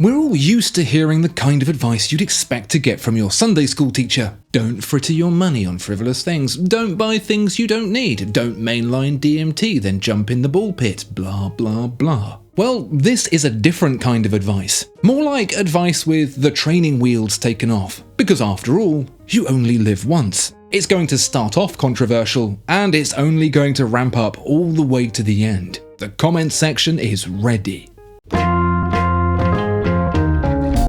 We're all used to hearing the kind of advice you'd expect to get from your Sunday school teacher. Don't fritter your money on frivolous things. Don't buy things you don't need. Don't mainline DMT, then jump in the ball pit. Blah, blah, blah. Well, this is a different kind of advice. More like advice with the training wheels taken off. Because after all, you only live once. It's going to start off controversial, and it's only going to ramp up all the way to the end. The comment section is ready.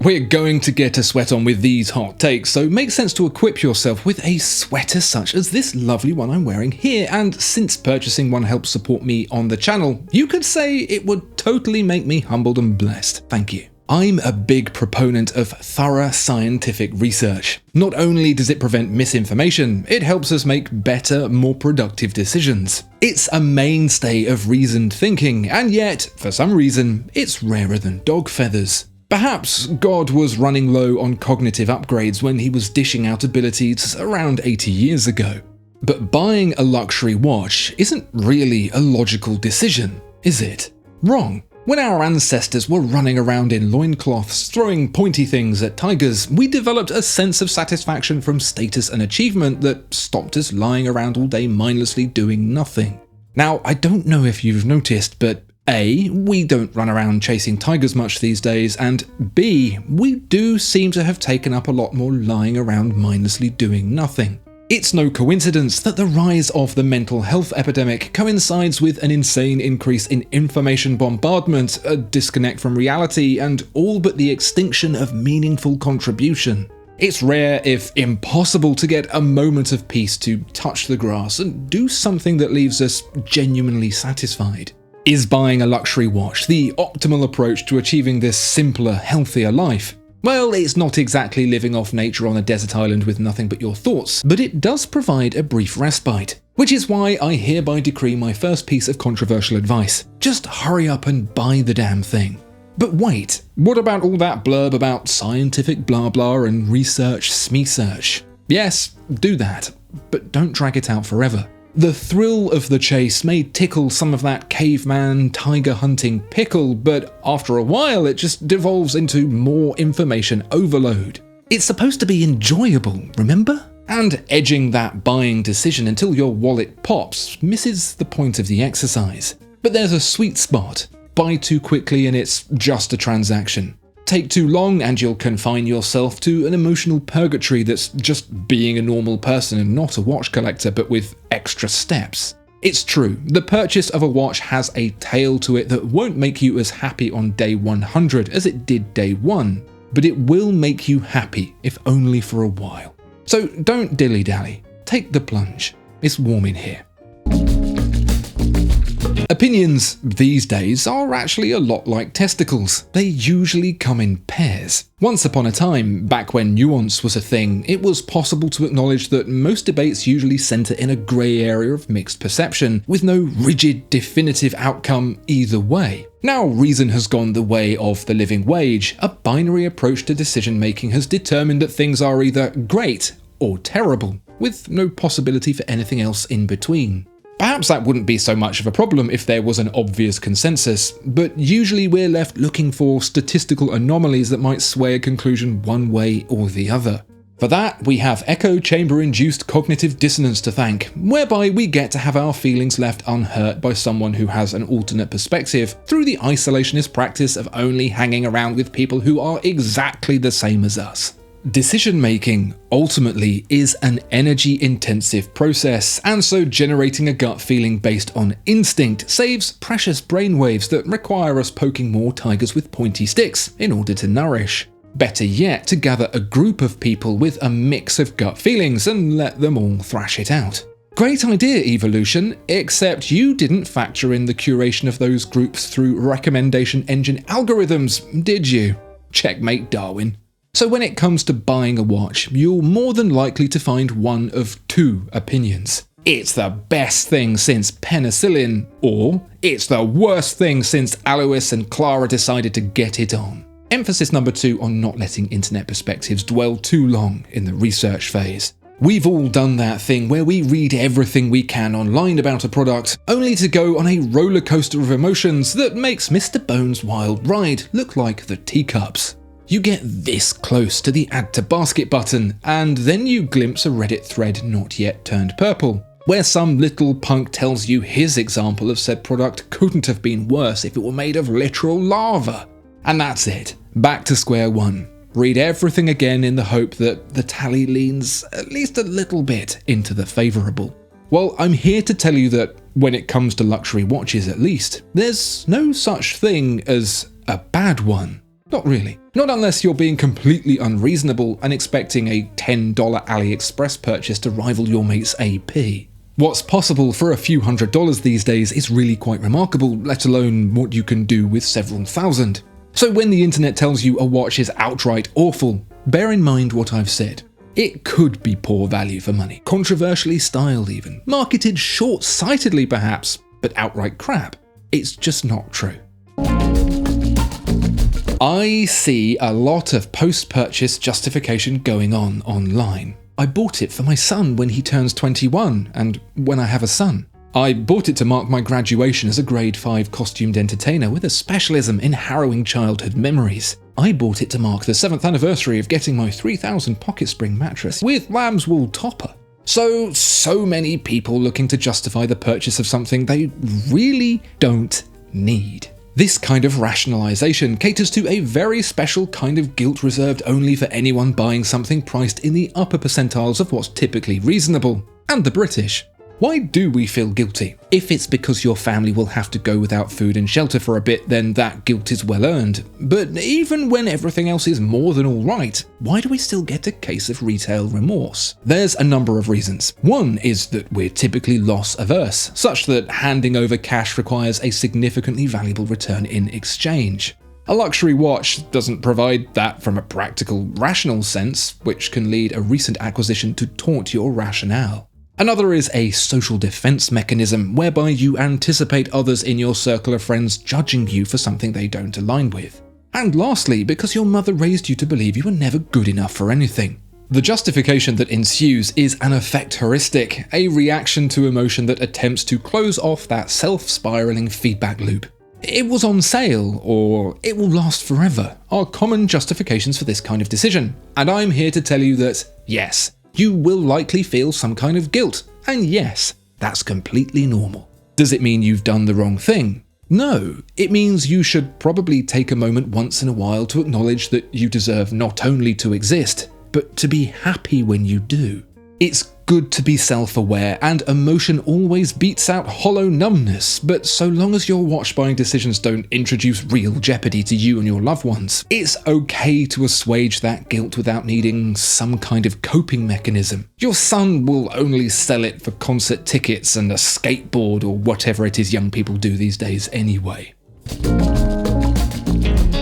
We're going to get a sweat on with these hot takes, so it makes sense to equip yourself with a sweater such as this lovely one I'm wearing here, and since purchasing one helps support me on the channel, you could say it would totally make me humbled and blessed. Thank you. I'm a big proponent of thorough scientific research. Not only does it prevent misinformation, it helps us make better, more productive decisions. It's a mainstay of reasoned thinking, and yet, for some reason, it's rarer than dog feathers. Perhaps God was running low on cognitive upgrades when he was dishing out abilities around 80 years ago. But buying a luxury watch isn't really a logical decision, is it? Wrong. When our ancestors were running around in loincloths, throwing pointy things at tigers, we developed a sense of satisfaction from status and achievement that stopped us lying around all day mindlessly doing nothing. Now, I don't know if you've noticed, but A, we don't run around chasing tigers much these days, and B, we do seem to have taken up a lot more lying around mindlessly doing nothing. It's no coincidence that the rise of the mental health epidemic coincides with an insane increase in information bombardment, a disconnect from reality, and all but the extinction of meaningful contribution. It's rare, if impossible, to get a moment of peace to touch the grass and do something that leaves us genuinely satisfied. Is buying a luxury watch the optimal approach to achieving this simpler, healthier life? Well, it's not exactly living off nature on a desert island with nothing but your thoughts, but it does provide a brief respite. Which is why I hereby decree my first piece of controversial advice. Just hurry up and buy the damn thing. But wait, what about all that blurb about scientific blah blah and research smesearch? Yes, do that, but don't drag it out forever. The thrill of the chase may tickle some of that caveman tiger hunting pickle, but after a while it just devolves into more information overload. It's supposed to be enjoyable, remember? And edging that buying decision until your wallet pops misses the point of the exercise. But there's a sweet spot. Buy too quickly and it's just a transaction. Take too long and you'll confine yourself to an emotional purgatory that's just being a normal person and not a watch collector, but with extra steps. It's true, the purchase of a watch has a tail to it that won't make you as happy on day 100 as it did day 1, but it will make you happy, if only for a while. So don't dilly-dally, take the plunge. It's warm in here. Opinions these days are actually a lot like testicles. They usually come in pairs. Once upon a time, back when nuance was a thing, it was possible to acknowledge that most debates usually centre in a grey area of mixed perception, with no rigid, definitive outcome either way. Now reason has gone the way of the living wage. A binary approach to decision making has determined that things are either great or terrible, with no possibility for anything else in between. Perhaps that wouldn't be so much of a problem if there was an obvious consensus, but usually we're left looking for statistical anomalies that might sway a conclusion one way or the other. For that, we have echo chamber-induced cognitive dissonance to thank, whereby we get to have our feelings left unhurt by someone who has an alternate perspective through the isolationist practice of only hanging around with people who are exactly the same as us. Decision-making, ultimately, is an energy-intensive process, and so generating a gut feeling based on instinct saves precious brainwaves that require us poking more tigers with pointy sticks in order to nourish. Better yet, to gather a group of people with a mix of gut feelings and let them all thrash it out. Great idea, evolution, except you didn't factor in the curation of those groups through recommendation engine algorithms, did you? Checkmate, Darwin. So when it comes to buying a watch, you're more than likely to find one of two opinions. It's the best thing since penicillin, or it's the worst thing since Alois and Clara decided to get it on. Emphasis number 2 on not letting internet perspectives dwell too long in the research phase. We've all done that thing where we read everything we can online about a product, only to go on a roller coaster of emotions that makes Mr. Bones' Wild Ride look like the teacups. You get this close to the add to basket button, and then you glimpse a Reddit thread not yet turned purple, where some little punk tells you his example of said product couldn't have been worse if it were made of literal lava. And that's it. Back to square one. Read everything again in the hope that the tally leans at least a little bit into the favourable. Well, I'm here to tell you that when it comes to luxury watches at least, there's no such thing as a bad one. Not really. Not unless you're being completely unreasonable and expecting a $10 AliExpress purchase to rival your mate's AP. What's possible for a few $100s these days is really quite remarkable, let alone what you can do with several thousand. So when the internet tells you a watch is outright awful, bear in mind what I've said. It could be poor value for money, controversially styled even, marketed short-sightedly perhaps, but outright crap. It's just not true. I see a lot of post-purchase justification going on online. I bought it for my son when he turns 21 and when I have a son. I bought it to mark my graduation as a grade 5 costumed entertainer with a specialism in harrowing childhood memories. I bought it to mark the 7th anniversary of getting my 3000 pocket spring mattress with lamb's wool topper. So many people looking to justify the purchase of something they really don't need. This kind of rationalization caters to a very special kind of guilt reserved only for anyone buying something priced in the upper percentiles of what's typically reasonable, and the British. Why do we feel guilty? If it's because your family will have to go without food and shelter for a bit, then that guilt is well earned. But even when everything else is more than alright, why do we still get a case of retail remorse? There's a number of reasons. One is that we're typically loss averse, such that handing over cash requires a significantly valuable return in exchange. A luxury watch doesn't provide that from a practical, rational sense, which can lead a recent acquisition to taunt your rationale. Another is a social defense mechanism, whereby you anticipate others in your circle of friends judging you for something they don't align with. And lastly, because your mother raised you to believe you were never good enough for anything. The justification that ensues is an affect heuristic, a reaction to emotion that attempts to close off that self-spiraling feedback loop. It was on sale, or it will last forever, are common justifications for this kind of decision. And I'm here to tell you that, yes, you will likely feel some kind of guilt, and yes, that's completely normal. Does it mean you've done the wrong thing? No, it means you should probably take a moment once in a while to acknowledge that you deserve not only to exist, but to be happy when you do. It's good to be self-aware, and emotion always beats out hollow numbness, but so long as your watch buying decisions don't introduce real jeopardy to you and your loved ones, it's okay to assuage that guilt without needing some kind of coping mechanism. Your son will only sell it for concert tickets and a skateboard or whatever it is young people do these days anyway.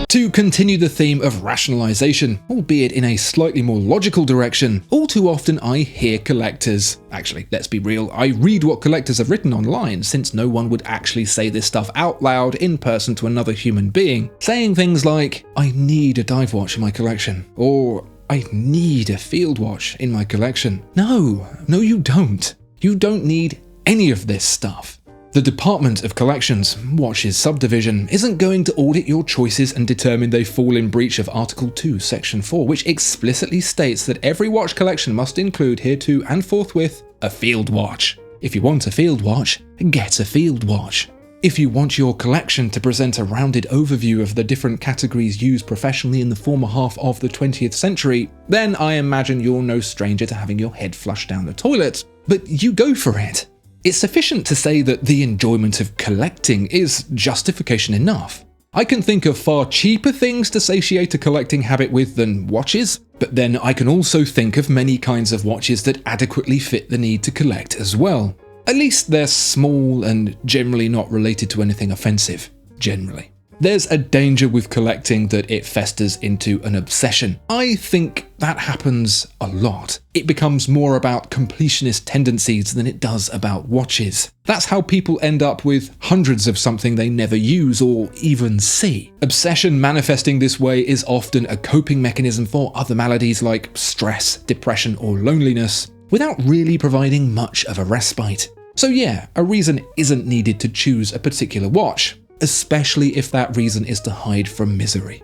To continue the theme of rationalization, albeit in a slightly more logical direction, all too often I hear collectors. Actually, let's be real, I read what collectors have written online, since no one would actually say this stuff out loud in person to another human being, saying things like, I need a dive watch in my collection, or I need a field watch in my collection. No, you don't. You don't need any of this stuff. The Department of Collections, Watches Subdivision, isn't going to audit your choices and determine they fall in breach of Article 2, Section 4, which explicitly states that every watch collection must include hereto and forthwith a field watch. If you want a field watch, get a field watch. If you want your collection to present a rounded overview of the different categories used professionally in the former half of the 20th century, then I imagine you're no stranger to having your head flushed down the toilet. But you go for it. It's sufficient to say that the enjoyment of collecting is justification enough. I can think of far cheaper things to satiate a collecting habit with than watches, but then I can also think of many kinds of watches that adequately fit the need to collect as well. At least they're small and generally not related to anything offensive, generally. There's a danger with collecting that it festers into an obsession. I think that happens a lot. It becomes more about completionist tendencies than it does about watches. That's how people end up with hundreds of something they never use or even see. Obsession manifesting this way is often a coping mechanism for other maladies like stress, depression, or loneliness. without really providing much of a respite. So yeah, a reason isn't needed to choose a particular watch, especially if that reason is to hide from misery.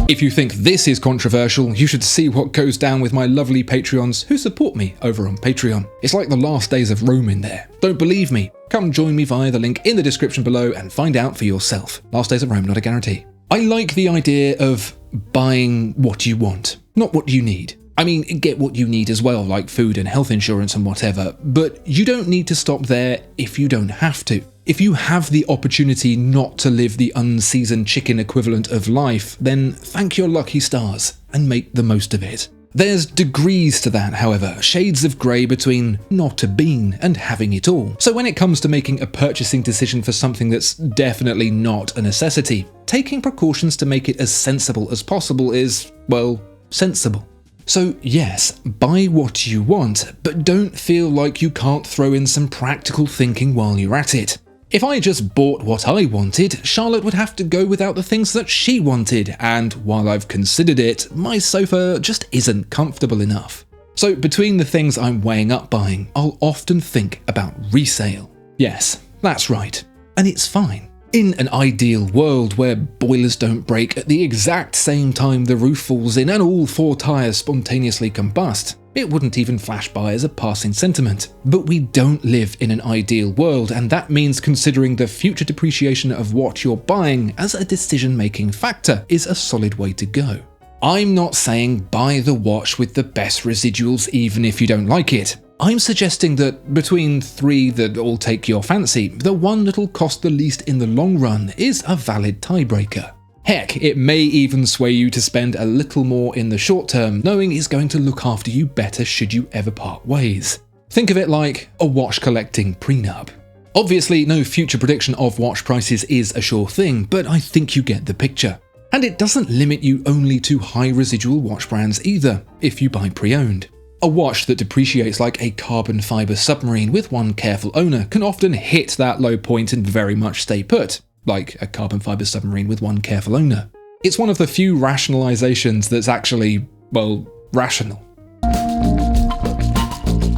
If you think this is controversial, you should see what goes down with my lovely Patreons who support me over on Patreon. It's like the last days of Rome in there. Don't believe me? Come join me via the link in the description below and find out for yourself. Last days of Rome, not a guarantee. I like the idea of buying what you want, not what you need. I mean, get what you need as well, like food and health insurance and whatever, but you don't need to stop there if you don't have to. If you have the opportunity not to live the unseasoned chicken equivalent of life, then thank your lucky stars and make the most of it. There's degrees to that, however, shades of grey between not a bean and having it all. So when it comes to making a purchasing decision for something that's definitely not a necessity, taking precautions to make it as sensible as possible is, well, sensible. So yes, buy what you want, but don't feel like you can't throw in some practical thinking while you're at it. If I just bought what I wanted, Charlotte would have to go without the things that she wanted, and while I've considered it, my sofa just isn't comfortable enough. So between the things I'm weighing up buying, I'll often think about resale. Yes, that's right. And it's fine. In an ideal world where boilers don't break at the exact same time the roof falls in and all 4 tyres spontaneously combust, it wouldn't even flash by as a passing sentiment. But we don't live in an ideal world, and that means considering the future depreciation of what you're buying as a decision-making factor is a solid way to go. I'm not saying buy the watch with the best residuals even if you don't like it. I'm suggesting that between 3 that all take your fancy, the one that'll cost the least in the long run is a valid tiebreaker. Heck, it may even sway you to spend a little more in the short term, knowing it's going to look after you better should you ever part ways. Think of it like a watch collecting prenup. Obviously, no future prediction of watch prices is a sure thing, but I think you get the picture. And it doesn't limit you only to high residual watch brands either, if you buy pre-owned. A watch that depreciates like a carbon fibre submarine with one careful owner can often hit that low point and very much stay put, like a carbon fibre submarine with one careful owner. It's one of the few rationalizations that's actually, well, rational.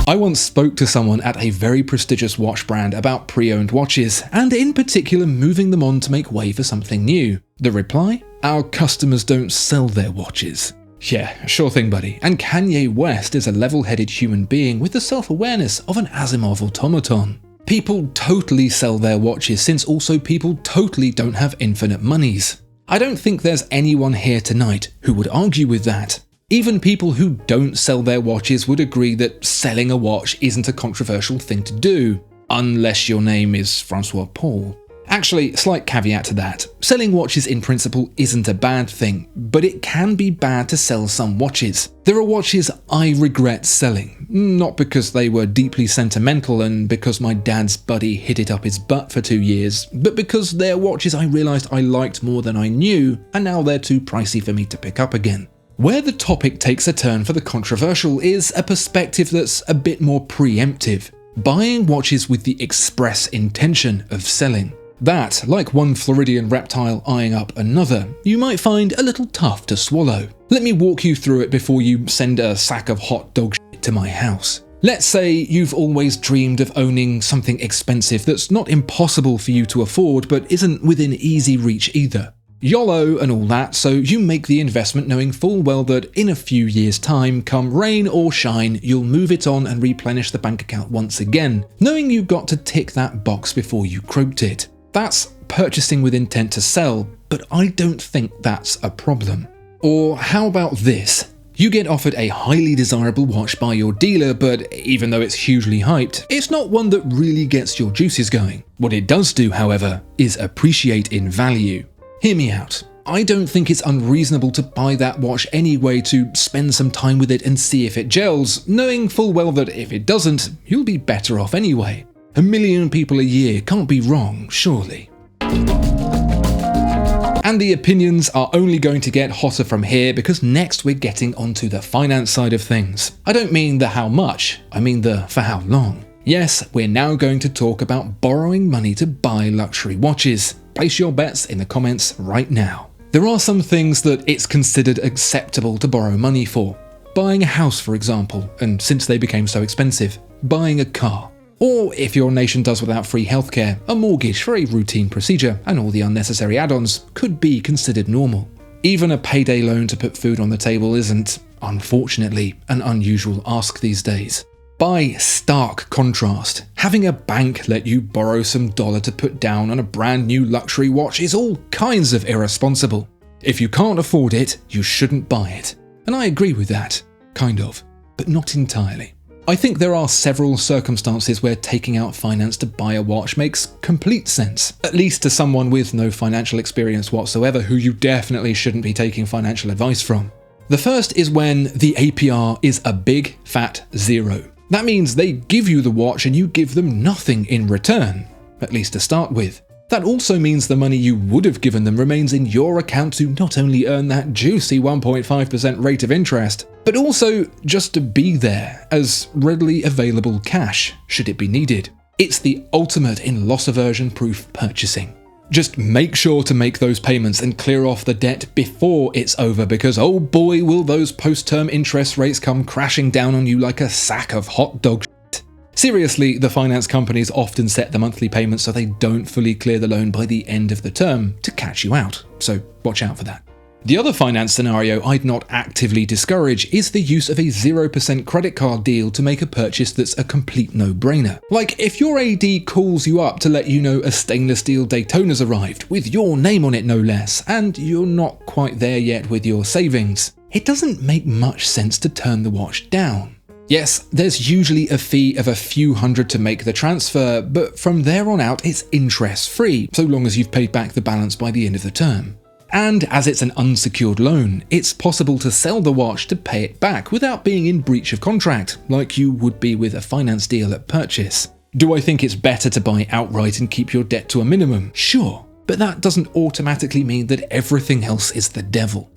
I once spoke to someone at a very prestigious watch brand about pre-owned watches, and in particular moving them on to make way for something new. The reply? Our customers don't sell their watches. Yeah, sure thing, buddy. And Kanye West is a level-headed human being with the self-awareness of an Asimov automaton. People totally sell their watches, since also people totally don't have infinite monies. I don't think there's anyone here tonight who would argue with that. Even people who don't sell their watches would agree that selling a watch isn't a controversial thing to do, unless your name is Francois Paul. Actually, slight caveat to that. Selling watches in principle isn't a bad thing, but it can be bad to sell some watches. There are watches I regret selling, not because they were deeply sentimental and because my dad's buddy hid it up his butt for 2 years, but because they're watches I realised I liked more than I knew, and now they're too pricey for me to pick up again. Where the topic takes a turn for the controversial is a perspective that's a bit more preemptive. Buying watches with the express intention of selling. That, like one Floridian reptile eyeing up another, you might find a little tough to swallow. Let me walk you through it before you send a sack of hot dog shit to my house. Let's say you've always dreamed of owning something expensive that's not impossible for you to afford, but isn't within easy reach either. YOLO and all that, so you make the investment knowing full well that in a few years' time, come rain or shine, you'll move it on and replenish the bank account once again, knowing you've got to tick that box before you croaked it. That's purchasing with intent to sell, but I don't think that's a problem. Or how about this? You get offered a highly desirable watch by your dealer, but even though it's hugely hyped, it's not one that really gets your juices going. What it does do, however, is appreciate in value. Hear me out. I don't think it's unreasonable to buy that watch anyway to spend some time with it and see if it gels, knowing full well that if it doesn't, you'll be better off anyway. 1 million people a year can't be wrong, surely. And the opinions are only going to get hotter from here because next we're getting onto the finance side of things. I don't mean the how much, I mean the for how long. Yes, we're now going to talk about borrowing money to buy luxury watches. Place your bets in the comments right now. There are some things that it's considered acceptable to borrow money for. Buying a house, for example, and since they became so expensive, buying a car. Or if your nation does without free healthcare, a mortgage for a routine procedure and all the unnecessary add-ons could be considered normal. Even a payday loan to put food on the table isn't, unfortunately, an unusual ask these days. By stark contrast, having a bank let you borrow some dollar to put down on a brand new luxury watch is all kinds of irresponsible. If you can't afford it, you shouldn't buy it. And I agree with that, kind of, but not entirely. I think there are several circumstances where taking out finance to buy a watch makes complete sense, at least to someone with no financial experience whatsoever who you definitely shouldn't be taking financial advice from. The first is when the APR is a big fat zero. That means they give you the watch and you give them nothing in return, at least to start with. That also means the money you would have given them remains in your account to not only earn that juicy 1.5% rate of interest, but also just to be there as readily available cash, should it be needed. It's the ultimate in loss aversion proof purchasing. Just make sure to make those payments and clear off the debt before it's over, because oh boy will those post-term interest rates come crashing down on you like a sack of hot dog shit. Seriously, the finance companies often set the monthly payments so they don't fully clear the loan by the end of the term to catch you out, so watch out for that. The other finance scenario I'd not actively discourage is the use of a 0% credit card deal to make a purchase that's a complete no-brainer. Like if your AD calls you up to let you know a stainless steel Daytona's arrived, with your name on it no less, and you're not quite there yet with your savings, it doesn't make much sense to turn the watch down. Yes, there's usually a fee of a few hundred to make the transfer, but from there on out it's interest-free, so long as you've paid back the balance by the end of the term. And as it's an unsecured loan, it's possible to sell the watch to pay it back without being in breach of contract, like you would be with a finance deal at purchase. Do I think it's better to buy outright and keep your debt to a minimum? Sure, but that doesn't automatically mean that everything else is the devil.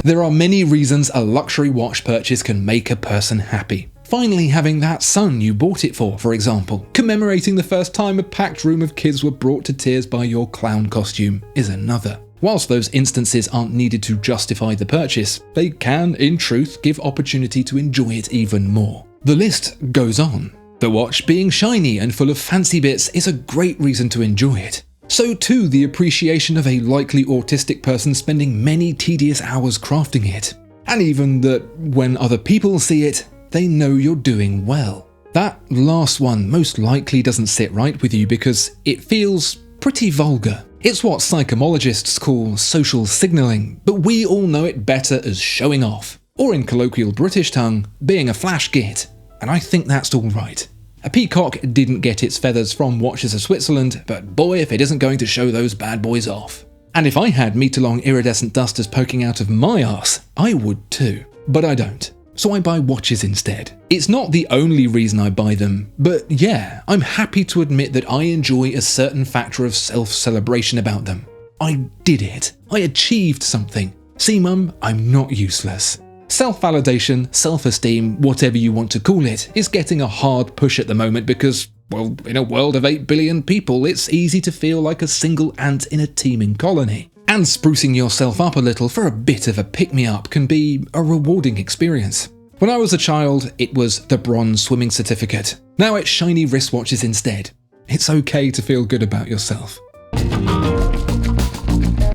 There are many reasons a luxury watch purchase can make a person happy. Finally having that son you bought it for example. Commemorating the first time a packed room of kids were brought to tears by your clown costume is another. Whilst those instances aren't needed to justify the purchase, they can, in truth, give opportunity to enjoy it even more. The list goes on. The watch being shiny and full of fancy bits is a great reason to enjoy it. So too the appreciation of a likely autistic person spending many tedious hours crafting it. And even that when other people see it, they know you're doing well. That last one most likely doesn't sit right with you because it feels pretty vulgar. It's what psychologists call social signalling, but we all know it better as showing off, or in colloquial British tongue, being a flash git, and I think that's all right. A peacock didn't get its feathers from Watches of Switzerland, but boy if it isn't going to show those bad boys off. And if I had meter-long iridescent dusters poking out of my arse, I would too, but I don't. So I buy watches instead. It's not the only reason I buy them, but yeah, I'm happy to admit that I enjoy a certain factor of self-celebration about them. I did it. I achieved something. See mum, I'm not useless. Self-validation, self-esteem, whatever you want to call it, is getting a hard push at the moment because, well, in a world of 8 billion people, it's easy to feel like a single ant in a teeming colony. And sprucing yourself up a little for a bit of a pick-me-up can be a rewarding experience. When I was a child, it was the bronze swimming certificate. Now it's shiny wristwatches instead. It's okay to feel good about yourself.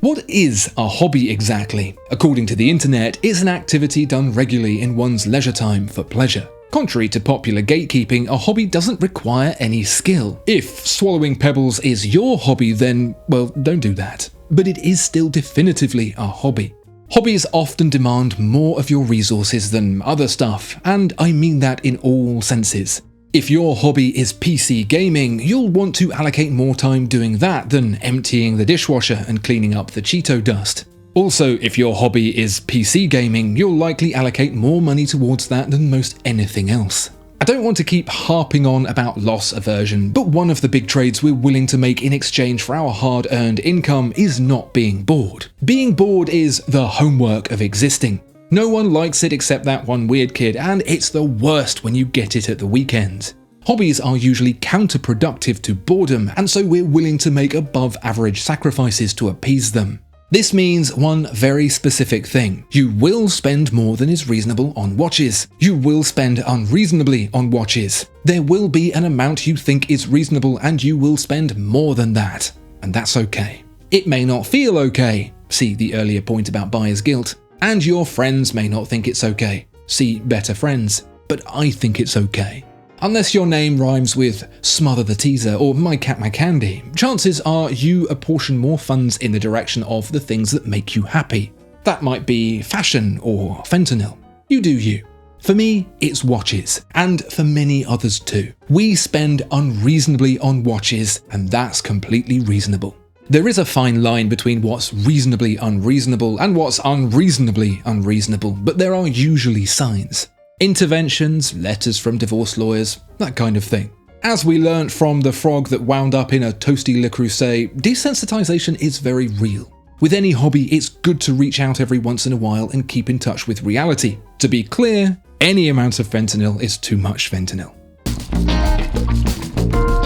What is a hobby exactly? According to the internet, it's an activity done regularly in one's leisure time for pleasure. Contrary to popular gatekeeping, a hobby doesn't require any skill. If swallowing pebbles is your hobby, then, well, don't do that. But it is still definitively a hobby. Hobbies often demand more of your resources than other stuff, and I mean that in all senses. If your hobby is PC gaming, you'll want to allocate more time doing that than emptying the dishwasher and cleaning up the Cheeto dust. Also, if your hobby is PC gaming, you'll likely allocate more money towards that than most anything else. I don't want to keep harping on about loss aversion, but one of the big trades we're willing to make in exchange for our hard-earned income is not being bored. Being bored is the homework of existing. No one likes it except that one weird kid, and it's the worst when you get it at the weekend. Hobbies are usually counterproductive to boredom, and so we're willing to make above-average sacrifices to appease them. This means one very specific thing. You will spend more than is reasonable on watches. You will spend unreasonably on watches. There will be an amount you think is reasonable and you will spend more than that. And that's okay. It may not feel okay. See the earlier point about buyer's guilt. And your friends may not think it's okay. See better friends. But I think it's okay. Unless your name rhymes with Smother the Teaser or My Cat My Candy, chances are you apportion more funds in the direction of the things that make you happy. That might be fashion or fentanyl. You do you. For me, it's watches, and for many others too. We spend unreasonably on watches, and that's completely reasonable. There is a fine line between what's reasonably unreasonable and what's unreasonably unreasonable, but there are usually signs. Interventions, letters from divorce lawyers, that kind of thing. As we learnt from the frog that wound up in a toasty Le Creuset, desensitization is very real. With any hobby, it's good to reach out every once in a while and keep in touch with reality. To be clear, any amount of fentanyl is too much fentanyl.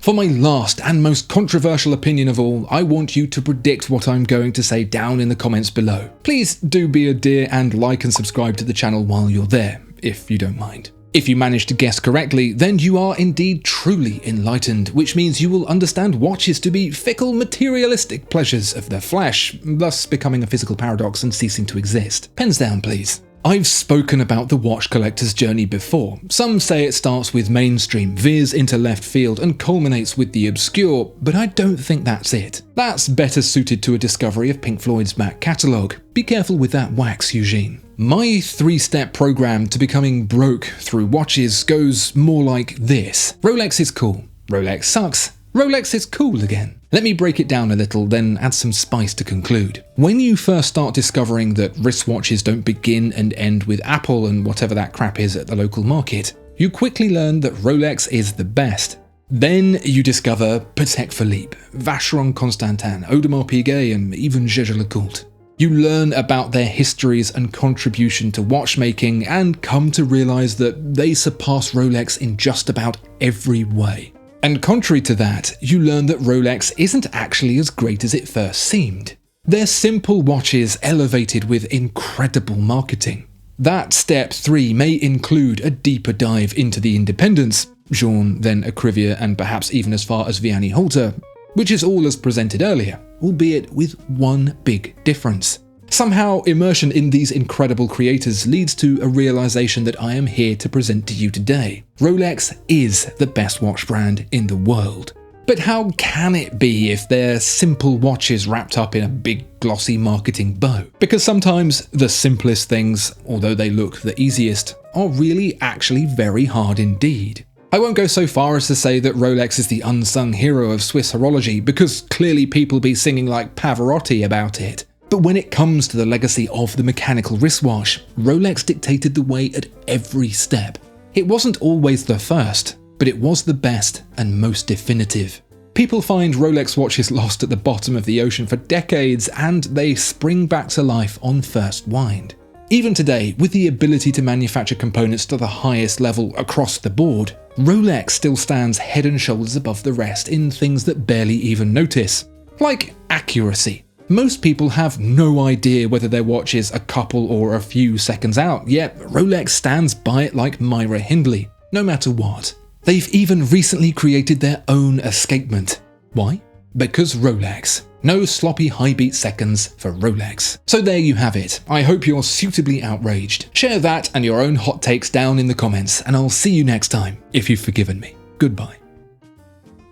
For my last and most controversial opinion of all, I want you to predict what I'm going to say down in the comments below. Please do be a dear and like and subscribe to the channel while you're there, if you don't mind. If you manage to guess correctly, then you are indeed truly enlightened, which means you will understand watches to be fickle, materialistic pleasures of the flesh, thus becoming a physical paradox and ceasing to exist. Pens down, please. I've spoken about the watch collector's journey before. Some say it starts with mainstream, veers into left field, and culminates with the obscure, but I don't think that's it. That's better suited to a discovery of Pink Floyd's back catalogue. Be careful with that wax, Eugene. My 3-step program to becoming broke through watches goes more like this. Rolex is cool. Rolex sucks. Rolex is cool again. Let me break it down a little, then add some spice to conclude. When you first start discovering that wristwatches don't begin and end with Apple and whatever that crap is at the local market, you quickly learn that Rolex is the best. Then you discover Patek Philippe, Vacheron Constantin, Audemars Piguet, and even Jaeger-LeCoultre. You learn about their histories and contribution to watchmaking and come to realize that they surpass Rolex in just about every way. And contrary to that, you learn that Rolex isn't actually as great as it first seemed. They're simple watches elevated with incredible marketing. That step 3 may include a deeper dive into the independents, Jean, then Acrivia, and perhaps even as far as Vianney Halter, which is all as presented earlier, albeit with one big difference. Somehow, immersion in these incredible creators leads to a realization that I am here to present to you today. Rolex is the best watch brand in the world. But how can it be if they're simple watches wrapped up in a big glossy marketing bow? Because sometimes the simplest things, although they look the easiest, are really actually very hard indeed. I won't go so far as to say that Rolex is the unsung hero of Swiss horology, because clearly people be singing like Pavarotti about it. But when it comes to the legacy of the mechanical wristwatch, Rolex dictated the way at every step. It wasn't always the first, but it was the best and most definitive. People find Rolex watches lost at the bottom of the ocean for decades, and they spring back to life on first wind. Even today, with the ability to manufacture components to the highest level across the board, Rolex still stands head and shoulders above the rest in things that barely even notice. Like accuracy. Most people have no idea whether their watch is a couple or a few seconds out, yet Rolex stands by it like Myra Hindley, no matter what. They've even recently created their own escapement. Why? Because Rolex. No sloppy high beat seconds for Rolex. So there you have it. I hope you're suitably outraged. Share that and your own hot takes down in the comments, and I'll see you next time, if you've forgiven me. Goodbye.